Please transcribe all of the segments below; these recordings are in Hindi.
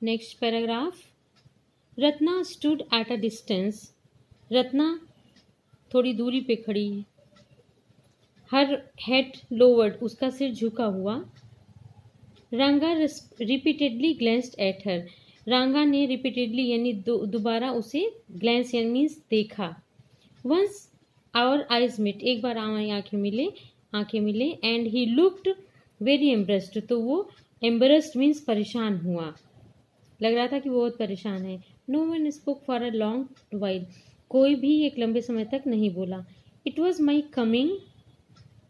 Next paragraph. Ratna stood at a distance. Ratna थोड़ी दूरी पे खड़ी है। हर हेड लोवर्ड, उसका सिर झुका हुआ। रंगा रिपीटेडली ग्लेंस्ड एट हर। रंगा ने रिपीटेडली यानी दोबारा उसे ग्लेंस यानी मीन्स देखा। वंस आवर आइज मिट, एक बार हमारी आंखें मिले and he looked very embraced, तो वो एम्बरेस्ड मीन्स परेशान हुआ, लग रहा था कि वो बहुत परेशान है। No one spoke for a long while, कोई भी एक लंबे समय तक नहीं बोला। It was my coming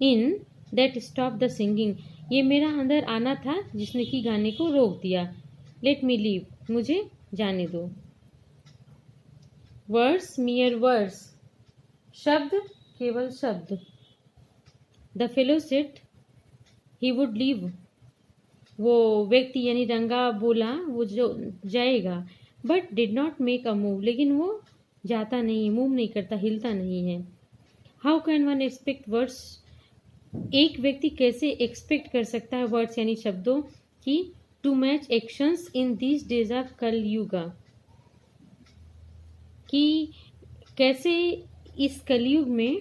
in that stop the singing, ये मेरा अंदर आना था जिसने कि गाने को रोक दिया। लेट मी लीव, मुझे जाने दो। वर्ड्स मियर वर्ड्स, शब्द केवल शब्द। The fellow said he would leave, वो व्यक्ति यानी रंगा बोला वो जो जाएगा। But did not make a move, लेकिन वो जाता नहीं, मूव नहीं करता, हिलता नहीं है। How can one expect words, एक व्यक्ति कैसे एक्सपेक्ट कर सकता है वर्ड्स यानी शब्दों की, to match actions in these days of Kalyuga, कि कैसे इस कलयुग में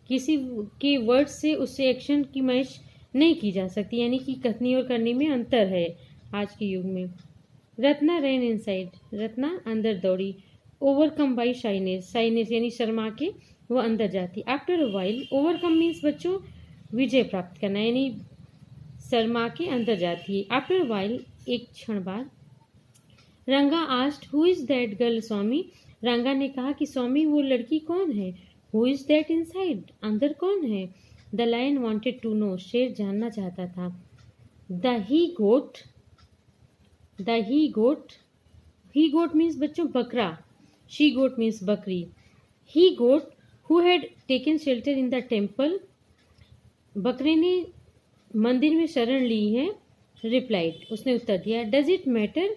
किसी के वर्ड से उससे एक्शन की मैच नहीं की जा सकती, यानी कि कथनी और करने में अंतर है आज के युग में। रत्ना रैन इनसाइड, रत्ना अंदर दौड़ी। ओवरकम बाई शाइनेस, शाइनेस यानी शर्मा के वो अंदर जाती। After a while, overcome means बच्चों विजय प्राप्त करना, यानी शर्मा के अंदर जाती है। आफ्टर अ वाइल, एक क्षण बाद। Ranga asked who is that girl Swami, Ranga ने कहा कि स्वामी वो लड़की कौन है। हु इज दैट इनसाइड, अंदर कौन है। The lion wanted to know, शेर जानना चाहता था। The he goat, the he goat means बच्चों बकरा, शी गोट मीन्स बकरी। He goat who had taken shelter in the temple, बकरे ने मंदिर में शरण ली है। रिप्लाइड, उसने उत्तर दिया। Does it matter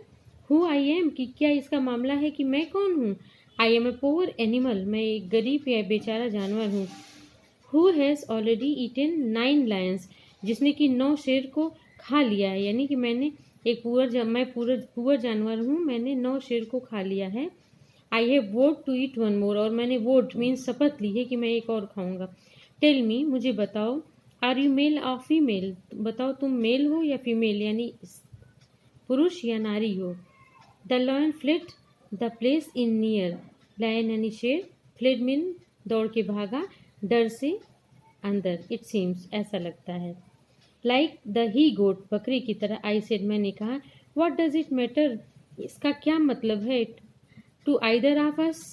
who I am, कि क्या इसका मामला है कि मैं कौन हूँ। I am a poor animal, मैं एक गरीब या बेचारा जानवर हूँ। Who has already eaten 9 lions, जिसने कि 9 शेर को खा लिया है, यानी कि मैंने एक पुअर जानवर हूँ, मैंने 9 शेर को खा लिया है। I have vote to eat 1 more, और मैंने वोट मीन्स शपथ ली है कि मैं एक और खाऊंगा। टेल मी, मुझे बताओ। आर यू मेल और फीमेल, बताओ तुम मेल हो या फीमेल, यानी पुरुष या नारी हो। The lion fled the place in near, lion यानी शेर, फ्लेड मीन दौड़ के भागा, डर से अंदर। इट सीम्स, ऐसा लगता है। लाइक द ही गोट, बकरी की तरह। आई सेड, मैंने कहा। व्हाट डज इट मैटर, इसका क्या मतलब है। To either of us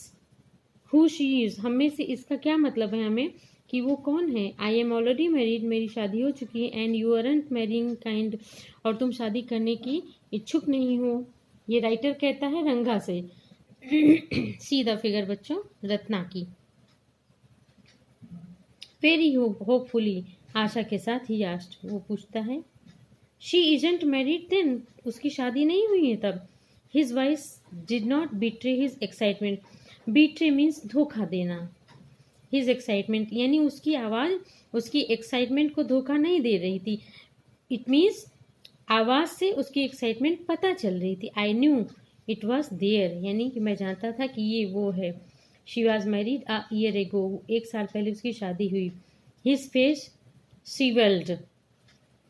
who she is, हम में से इसका क्या मतलब है हमें कि वो कौन है। आई एम ऑलरेडी मैरिड, मेरी शादी हो चुकी है। And you aren't marrying kind, और तुम शादी करने की इच्छुक नहीं हो। ये राइटर कहता है रंगा से। सी द फिगर बच्चों, रत्ना की। वेरी होपफुली, आशा के साथ ही आस्ट, वो पूछता है। शी इजंट मैरिड देन, उसकी शादी नहीं हुई है तब। His voice did not betray his excitement, betray means धोखा देना। हिज एक्साइटमेंट यानी उसकी आवाज़ उसकी एक्साइटमेंट को धोखा नहीं दे रही थी। इट मीन्स आवाज़ से उसकी एक्साइटमेंट पता चल रही थी। I knew it was there, यानी कि मैं जानता था कि ये वो है। She was married a year ago, 1 साल पहले उसकी शादी हुई। हिज फेस स्वीवेल्ड,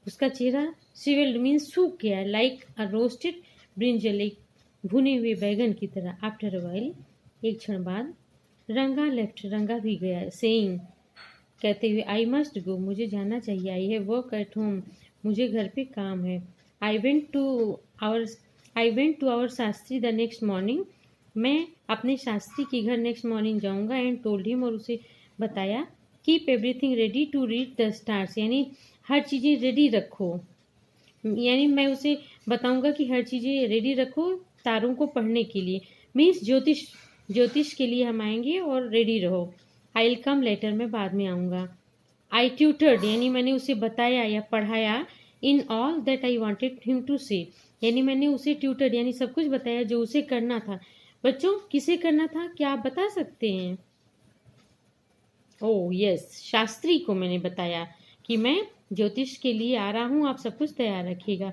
उसका चेहरा स्वीवेल्ड मीन्स सूख गया, लाइक अ रोस्टेड ब्रिंजल, एक भुने हुए बैगन की तरह। आफ्टर अ वाइल, एक क्षण बाद। रंगा लेफ्ट, रंगा भी गया। सेइंग, कहते हुए। आई मस्ट गो, मुझे जाना चाहिए। I have work at home, मुझे घर पे काम है। I went to our Shastri the next morning, मैं अपने शास्त्री के घर नेक्स्ट मॉर्निंग जाऊंगा। एंड टोल्ड हिम, और उसे बताया। Keep everything ready to read the stars, यानी हर चीज़ें रेडी रखो, यानी मैं उसे बताऊंगा कि हर चीज़ें रेडी रखो तारों को पढ़ने के लिए। मीन्स ज्योतिष के लिए हम आएंगे और रेडी रहो। आई विल कम लेटर, मैं बाद में आऊँगा। आई ट्यूटर्ड, यानी मैंने उसे बताया या पढ़ाया। In all that I wanted him to say, यानी मैंने उसे ट्यूटर्ड यानी सब कुछ बताया जो उसे करना था। बच्चों किसे करना था, क्या आप बता सकते हैं। ओह यस, शास्त्री को मैंने बताया कि मैं ज्योतिष के लिए आ रहा हूँ, आप सब कुछ तैयार रखिएगा।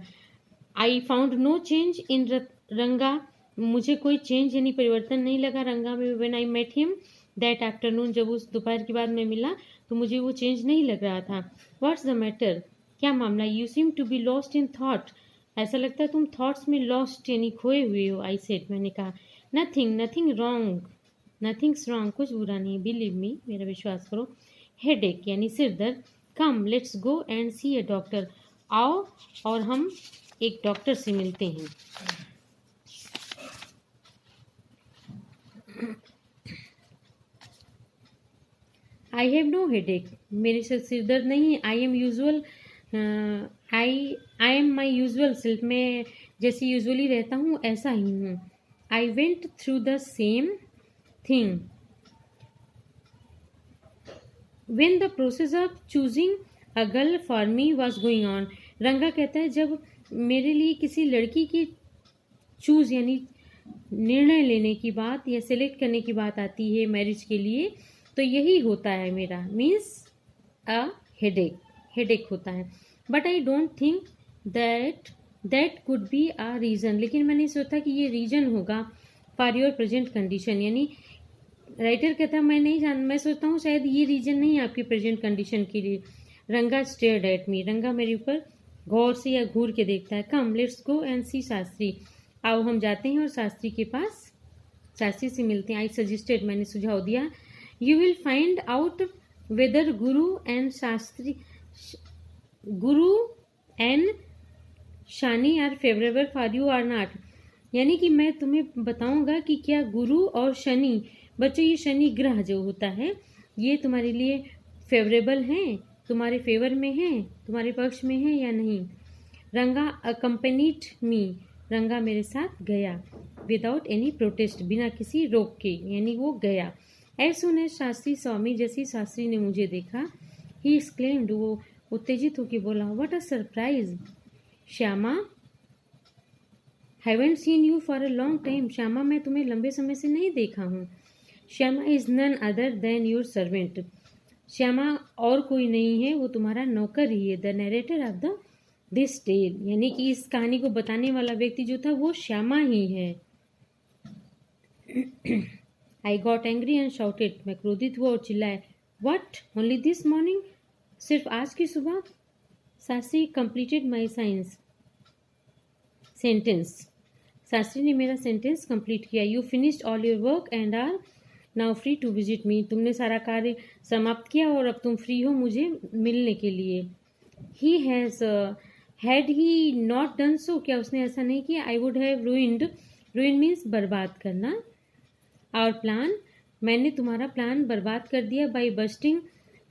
I found no change in Ranga मुझे कोई चेंज यानी परिवर्तन नहीं लगा रंगा में। When I met him that afternoon, जब उस दोपहर के बाद मैं मिला तो मुझे वो चेंज नहीं लग रहा था। व्हाट्स द मैटर, क्या मामला? You seem to be lost in thought, ऐसा लगता है तुम थॉट्स में लॉस्ट यानी खोए हुए हो। आई सेड, मैंने कहा। नथिंग रॉन्ग, नथिंग्स रॉन्ग, कुछ बुरा नहीं, बिलीव मी, मेरा विश्वास करो। हेडेक यानी सिर दर्द। Come let's go and see a doctor, आओ और हम एक डॉक्टर से मिलते हैं। आई हैव नो हेडेक, मेरे से सिर दर्द नहीं है। I am usual, I am my usual self, मैं जैसे यूजुअली रहता हूँ ऐसा ही हूँ। I went through the same thing when the process of choosing a girl for me was going on। रंगा कहता है जब मेरे लिए किसी लड़की की चूज यानी निर्णय लेने की बात या सिलेक्ट करने की बात आती है मैरिज के लिए, तो यही होता है मेरा, मीन्स अ हेडेक होता है। But I don't think that could be a reason, लेकिन मैंने सोचा कि ये रीज़न होगा फॉर योर प्रेजेंट कंडीशन, यानी राइटर कहता है मैं सोचता हूँ शायद ये रीजन नहीं है आपकी प्रेजेंट कंडीशन के लिए। रंगा स्टेयर्ड एट मी, रंगा मेरे ऊपर गौर से या घूर के देखता है। कम लेट्स गो एंड सी शास्त्री, आओ हम जाते हैं और शास्त्री के पास, शास्त्री से मिलते हैं। आई सजेस्टेड, मैंने सुझाव दिया। You will find out whether Guru and Shani are favourable for you or not, यानी कि मैं तुम्हें बताऊंगा कि क्या गुरु और शनि, बच्चों ये शनि ग्रह जो होता है ये तुम्हारे लिए फेवरेबल हैं, तुम्हारे फेवर में हैं, तुम्हारे पक्ष में हैं या नहीं। रंगा अकम्पनीड मी, रंगा मेरे साथ गया। विदाउट एनी प्रोटेस्ट, बिना किसी रोक के, यानी वो गया। एज सुन एज शास्त्री स्वामी, जैसे शास्त्री ने मुझे देखा, ही एक्सक्लेम्ड, वो उत्तेजित होकर बोला, what a surprise Shyama, haven't seen you for a long time, Shyama मैं तुम्हें लंबे समय से नहीं देखा हूँ। Shyama is none other than your servant, Shyama और कोई नहीं है, वो तुम्हारा नौकर ही है। The narrator of the this tale, यानी कि इस कहानी को बताने वाला व्यक्ति जो था वो श्यामा ही है। I got angry and shouted, मैं क्रोधित हुआ और चिल्लाया, व्हाट ओनली दिस मॉर्निंग, सिर्फ आज की सुबह। Shastri completed my sentence, Shastri ने मेरा सेंटेंस कंप्लीट किया। You finished all your work and are now free to visit me, तुमने सारा कार्य समाप्त किया और अब तुम फ्री हो मुझे मिलने के लिए। He had he not done so, क्या उसने ऐसा नहीं किया। I would have ruined means बर्बाद करना। आवर प्लान, मैंने तुम्हारा प्लान बर्बाद कर दिया। बाई बस्टिंग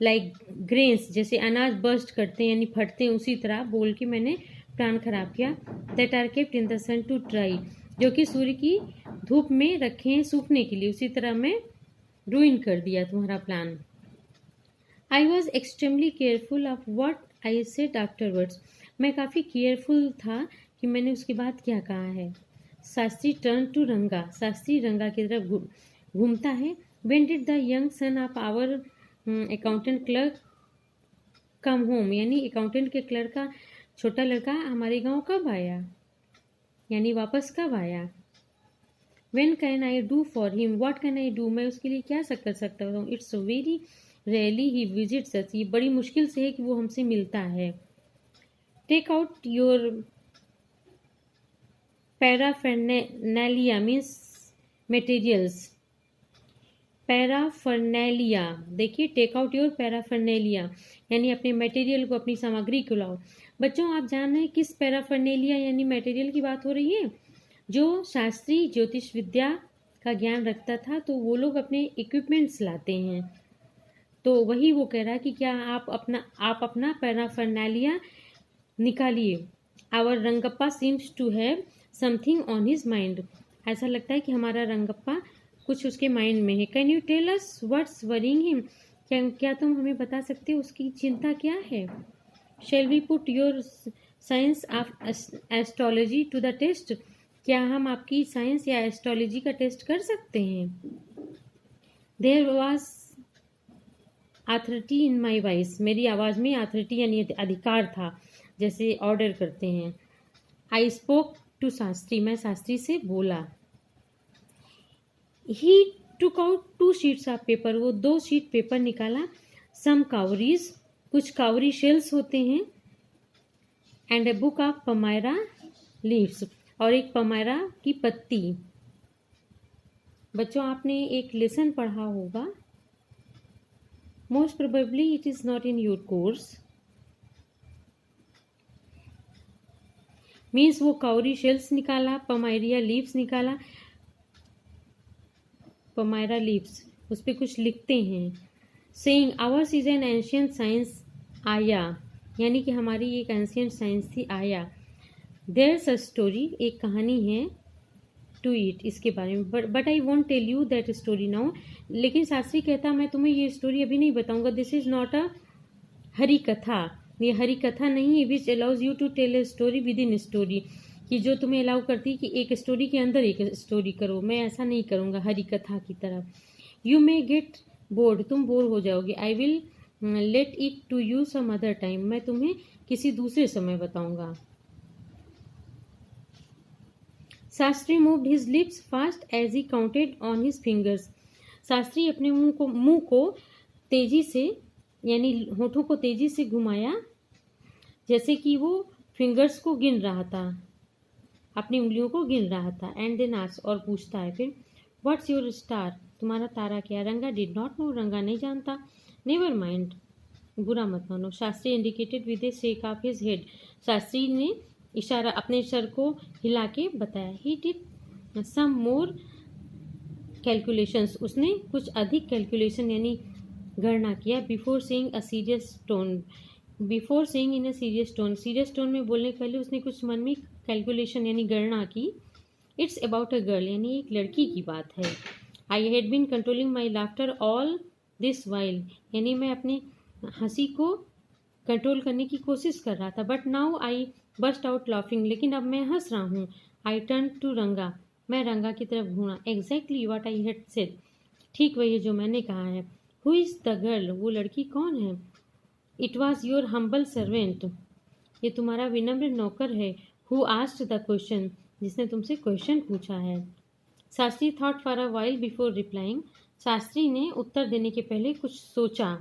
लाइक ग्रेन्स, जैसे अनाज बस्ट करते हैं यानी फटते हैं, उसी तरह बोल के मैंने प्लान खराब किया। That are kept in the sun to dry, जो कि सूर्य की धूप में रखे हैं सूखने के लिए, उसी तरह मैं रूइन कर दिया तुम्हारा plan. I was extremely careful of what I said afterwards, मैं काफ़ी केयरफुल था कि मैंने उसके बाद क्या कहा है। शास्त्री टर्न टू रंगा, शास्त्री रंगा की तरफ घूमता है। When did the young son of our accountant clerk come home, यानी अकाउंटेंट के क्लर्क का छोटा लड़का हमारे गांव कब आया, यानी वापस कब आया। When can I do for him? What can I do? मैं उसके लिए क्या कर सकता हूँ। It's very rarely he visits us, ये बड़ी मुश्किल से है कि वो हमसे मिलता है। Take out your paraphernalia means materials, paraphernalia, देखिए टेक आउट योर पैराफर्नेलिया, यानी अपने मटेरियल को, अपनी सामग्री को लाओ। बच्चों आप जान रहे हैं किस पैराफर्नेलिया यानी मटेरियल की बात हो रही है। जो शास्त्री ज्योतिष विद्या का ज्ञान रखता था तो वो लोग अपने इक्विपमेंट्स लाते हैं, तो वही वो कह रहा है कि क्या आप अपना पैराफर्नेलिया निकालिए। Our Rangappa seems to have something on his mind, ऐसा लगता है कि हमारा रंगप्पा कुछ उसके माइंड में है। Can you tell us what's worrying him, क्या तुम हमें बता सकते हो उसकी चिंता क्या है। Shall we put your science of astrology to the test, क्या हम आपकी साइंस या एस्ट्रोलॉजी का टेस्ट कर सकते हैं। There was authority in my voice, मेरी आवाज़ में अथॉरिटी यानी अधिकार था, जैसे ऑर्डर करते हैं। आई स्पोक टू शास्त्री, मैं शास्त्री से बोला। He took out 2 sheets of paper, वो 2 शीट पेपर निकाला। सम कावरीज, कुछ कावरी शेल्स होते हैं। And a book of palmyra leaves, और एक पमायरा की पत्ती। बच्चों आपने एक लेसन पढ़ा होगा, most probably it is not in your course. Means वो काउरी शेल्स निकाला, पमायरिया लीव्स निकाला। पमायरा लीव्स उस पर कुछ लिखते हैं। Saying hours is an ancient science आया, यानी कि हमारी एक एंशियंट साइंस थी आया। देयर्स अ स्टोरी, एक कहानी है टू इट, इसके बारे में। But I won't tell you that story now, लेकिन शास्त्री कहता मैं तुम्हें ये स्टोरी अभी नहीं बताऊंगा। This is not a Hari Katha, ये हरी कथा नहीं है। Which allows you to tell a story within story, कि जो तुम्हें अलाउ करती कि एक स्टोरी के अंदर एक स्टोरी करो। मैं ऐसा नहीं करूँगा हरी कथा की तरह। यू मे गेट बोर्ड, तुम बोर हो जाओगे। I will let it to you some other time, मैं तुम्हें किसी दूसरे समय बताऊंगा। Shastri moved his lips fast as he counted on his fingers, Shastri अपने मुंह को तेजी से, यानी होठों को तेजी से घुमाया, जैसे कि वो फिंगर्स को गिन रहा था, अपनी उंगलियों को गिन रहा था। एंड देन आस्क्ड, और पूछता है फिर, व्हाट्स योर स्टार, तुम्हारा तारा क्या। रंगा डिड नॉट नो, रंगा नहीं जानता। नेवर माइंड, बुरा मत मानो। Shastri indicated with A shake of his head, Shastri ने इशारा अपने सर को हिला के बताया। He did some more calculations, उसने कुछ अधिक कैलकुलेशन यानी गणना किया। Before saying a serious tone, before saying in a serious tone, serious tone में बोलने के पहले उसने कुछ मन में कैलकुलेशन यानी गणना की। इट्स अबाउट अ गर्ल, यानी एक लड़की की बात है। I had been controlling my laughter all this while, यानी मैं अपने हंसी को कंट्रोल करने की कोशिश कर रहा था। But now I burst out laughing, लेकिन अब मैं हंस रहा हूँ। आई टर्न टू रंगा, मैं रंगा की तरफ घूरा। Exactly what I had said, ठीक वही जो मैंने कहा है। हु इज़ द गर्ल, वो लड़की कौन है। It was your humble servant, ये तुम्हारा विनम्र नौकर है। हु आस्क्ड द क्वेश्चन, जिसने तुमसे क्वेश्चन पूछा है। Shastri thought for a while before replying, Shastri ने उत्तर देने के पहले कुछ सोचा।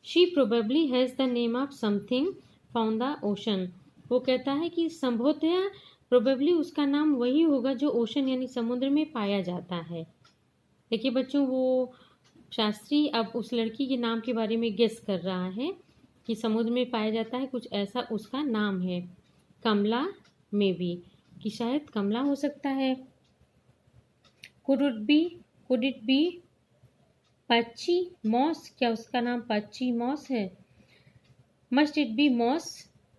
She probably has the name of something from the ocean, वो कहता है कि संभवतः प्रोबेबली उसका नाम वही होगा जो ओशन यानी समुद्र में पाया जाता है। देखिए बच्चों, वो शास्त्री अब उस लड़की के नाम के बारे में गेस कर रहा है कि समुद्र में पाया जाता है, कुछ ऐसा उसका नाम है। कमला में भी, कि शायद कमला हो सकता है। Could it be Pachi moss, क्या उसका नाम पच्ची मॉस है। मस्ट इट बी मॉस,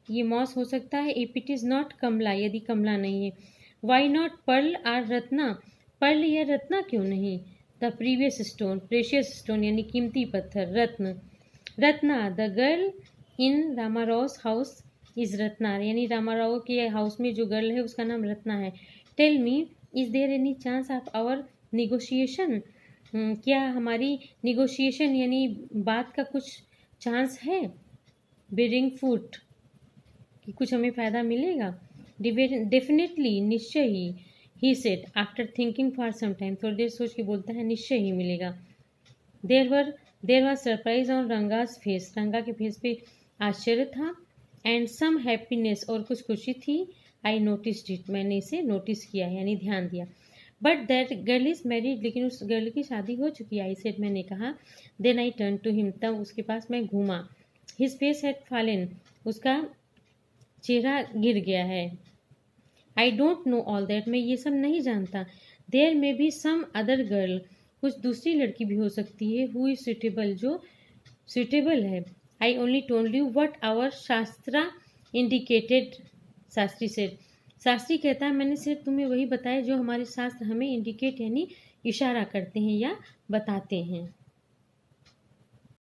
ये मॉस हो सकता है। If it is not Kamala, यदि कमला नहीं है। Why not pearl or Ratna, pearl या रत्ना क्यों नहीं। The previous stone, precious stone यानी कीमती पत्थर, रत्न। Ratna, the girl in Ramarao's house is Ratna, यानी रामाराव के हाउस में जो गर्ल है उसका नाम रत्ना है। Tell me, is there any chance of our negotiation, क्या हमारी निगोशिएशन यानी बात का कुछ चांस है। बेरिंग फूट, कि कुछ हमें फ़ायदा मिलेगा। डेफिनेटली, निश्चय ही said after thinking for some time, थोड़ी देर सोच के बोलता है निश्चय ही मिलेगा। There was surprise on Ranga's face, Ranga के फेस पे आश्चर्य था। एंड सम हैप्पीनेस, और कुछ खुशी थी। आई नोटिस्ड इट, मैंने इसे नोटिस किया यानी ध्यान दिया। But that girl is married, लेकिन उस गर्ल की शादी हो चुकी है। आई सेड, मैंने कहा। Then I turn to him, तब उसके पास मैं घूमा। हिज फेस हैड फॉलन, उसका चेहरा गिर गया है। I don't know all that, मैं ये सब नहीं जानता। There may be some other girl, कुछ दूसरी लड़की भी हो सकती है। हु इज सुटेबल, जो सुटेबल है। I only told you what our shastra indicated, Shastri said, Shastri कहता है मैंने सिर्फ तुम्हें वही बताया जो हमारे शास्त्र हमें इंडिकेट यानी इशारा करते हैं या बताते हैं।